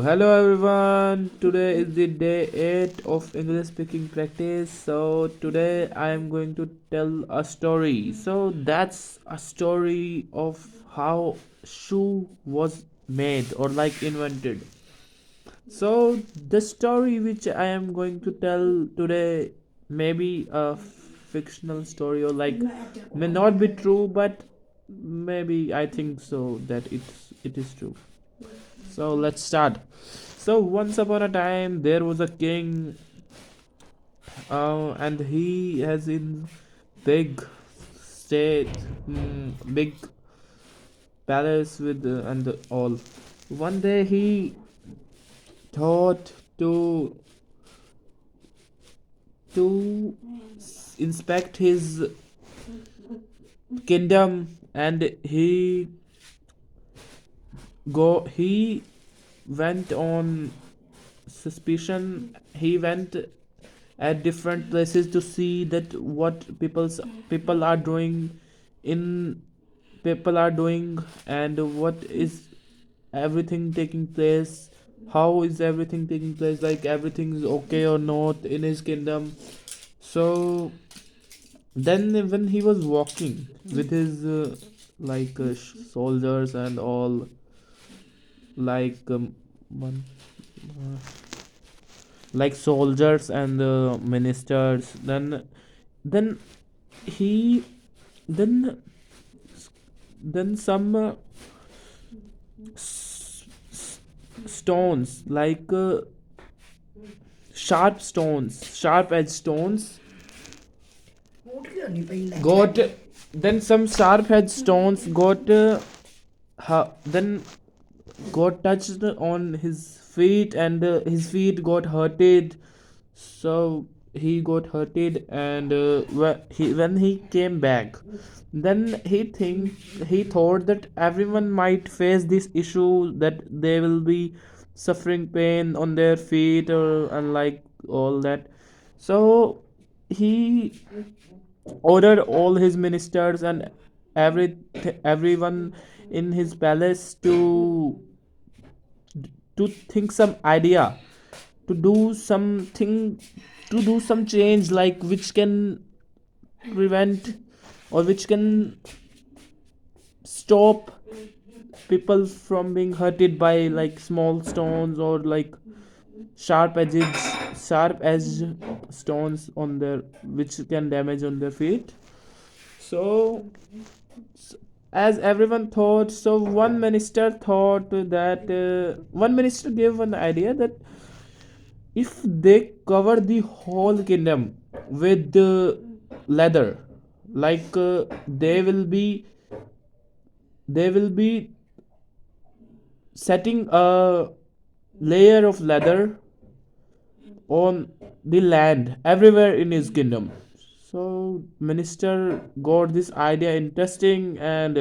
Hello everyone. Today is the day 8 of English speaking practice. Today I am going to tell a story. That's a story of how shoe was made or like invented. The story which I am going to tell today may be a fictional story or like may not be true, but maybe I think so that it is true. Let's start. Once upon a time there was a king, and he has in big state, big palace with and all. One day he thought to inspect his kingdom, and he went on suspicion. He went at different places to see that what people are doing in people are doing, and what is everything taking place, how is everything taking place, like everything is okay or not in his kingdom. So then when he was walking with his soldiers and all, like one like soldiers and ministers, then he then some s- s- stones, like sharp edge stones got then some sharp edge stones got then got touched on his feet, and his feet got hurted. So he got hurted, and when he came back, then he thought that everyone might face this issue, that they will be suffering pain on their feet or unlike all that. So he ordered all his ministers and everyone in his palace to think some idea, to do something, to do some change, like which can prevent or which can stop people from being hurted by like small stones or like sharp edges sharp edge stones on their, which can damage on their feet. So as everyone thought, so one minister gave an idea that if they cover the whole kingdom with leather, like they will be setting a layer of leather on the land everywhere in his kingdom. So minister got this idea interesting, and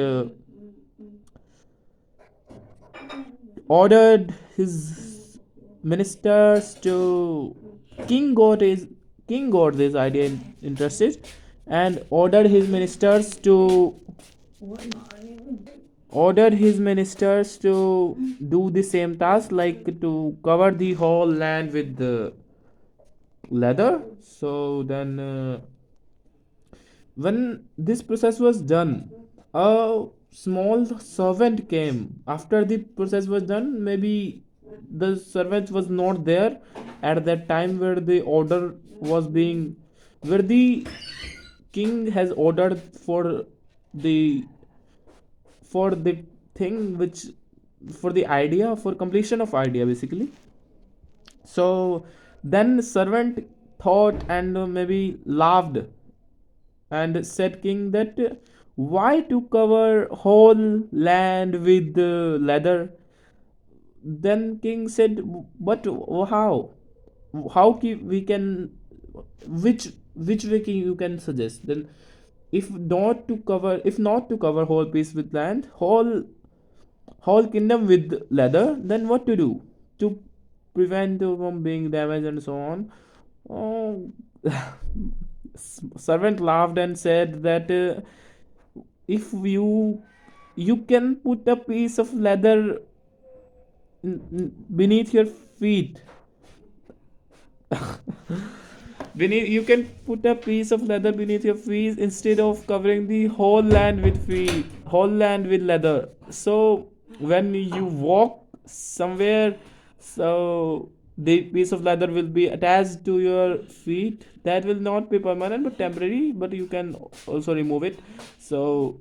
ordered his ministers to king got his king got this idea interested, and ordered his ministers to do the same task, like to cover the whole land with the leather. So then when this process was done, a small servant came. After the process was done, maybe the servant was not there at that time where the order was being, where the king has ordered the the thing which, for the idea, for completion of idea basically. So then servant thought and maybe laughed and said king that why to cover whole land with leather. Then king said, but we can, which way you can suggest then, if not to cover whole piece with land, whole kingdom with leather, then what to do to prevent from being damaged and so on. Oh, servant laughed and said that if you can put a piece of leather beneath your feet. Beneath, you can put a piece of leather beneath your feet instead of covering the whole land with leather. So when you walk somewhere, so the piece of leather will be attached to your feet. That will not be permanent but temporary, but you can also remove it. So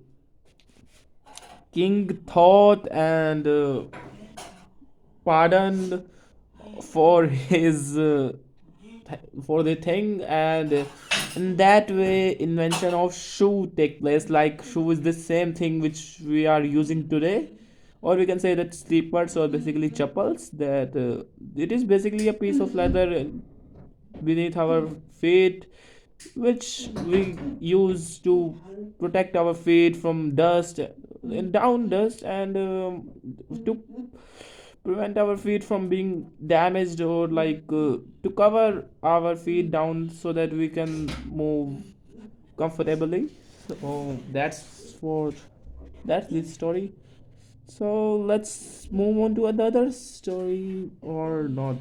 king thought and pardoned for his for the thing, and in that way invention of shoe take place. Like shoe is the same thing which we are using today, or we can say that slippers or basically chappals, that it is basically a piece of leather beneath our feet, which we use to protect our feet from dust and down dust, and to prevent our feet from being damaged, or like to cover our feet down so that we can move comfortably. So that's this story. So let's move on to another story or not.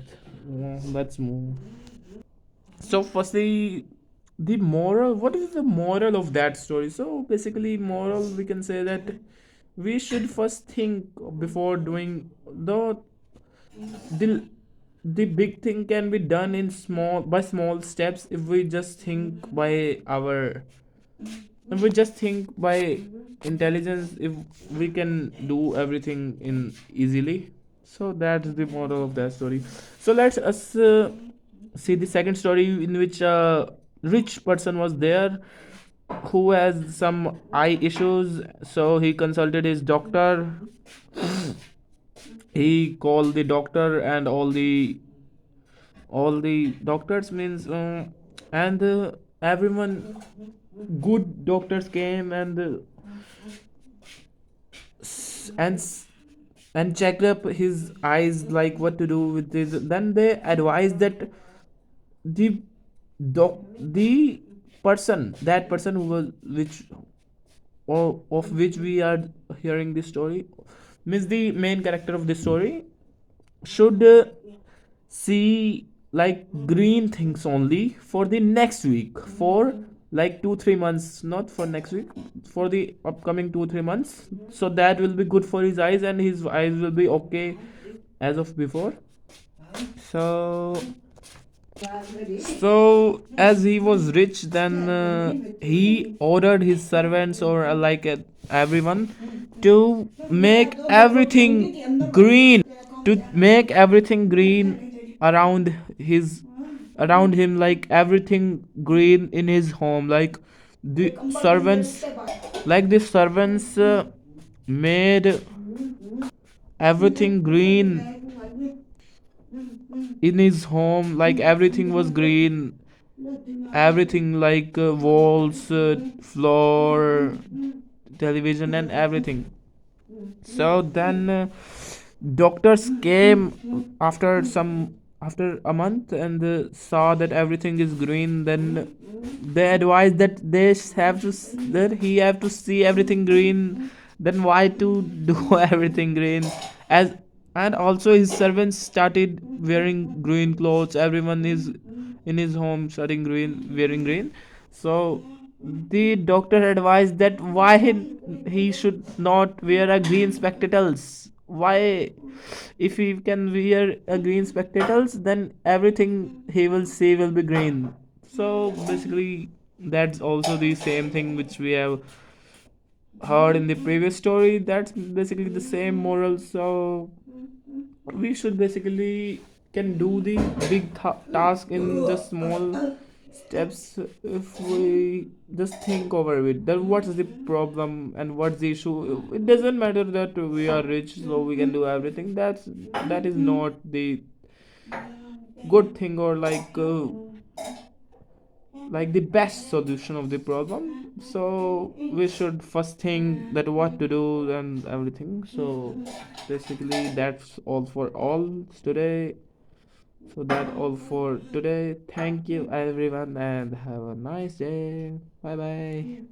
Let's move. So firstly, the moral, what is the moral of that story? So basically moral, we can say that we should first think before doing the the big thing can be done in small steps. If we just think by our if we just think by intelligence, if we can do everything in easily. So that's the moral of that story. So let's us see the second story, in which a rich person was there who has some eye issues. So he consulted his doctor. He called the doctor, and all the doctors means and everyone, good doctors came, and and and checked up his eyes, like what to do with this. Then they advised that the the person, that person who was which, or of which we are hearing this story, means the main character of this story, should see like green things only for the next week, for like 2 3 months, not for next week, for the upcoming 2 3 months. So that will be good for his eyes, and his eyes will be okay as of before. So as he was rich, then he ordered his servants, or everyone, to make everything green, around around him, like everything green in his home. The servants the servants made everything green in his home, like everything was green, everything, like walls, floor, television, and everything. So then doctors came after a month, and saw that everything is green. Then they advised that that he have to see everything green. Then why to do everything green? As And also his servants started wearing green clothes. Everyone is in his home starting wearing green. So the doctor advised that why he should not wear a green spectacles. Why, if he can wear a green spectacles, then everything he will see will be green. So basically, that's also the same thing which we have heard in the previous story. That's basically the same moral. So we should basically can do the big task in just small steps. If we just think over it, then what's the problem and what's the issue. It doesn't matter that we are rich so we can do everything. That is not the good thing, or like the best solution of the problem. So we should first think that what to do and everything. So basically that's all for all today. So that all for today. Thank you everyone, and have a nice day. Bye bye.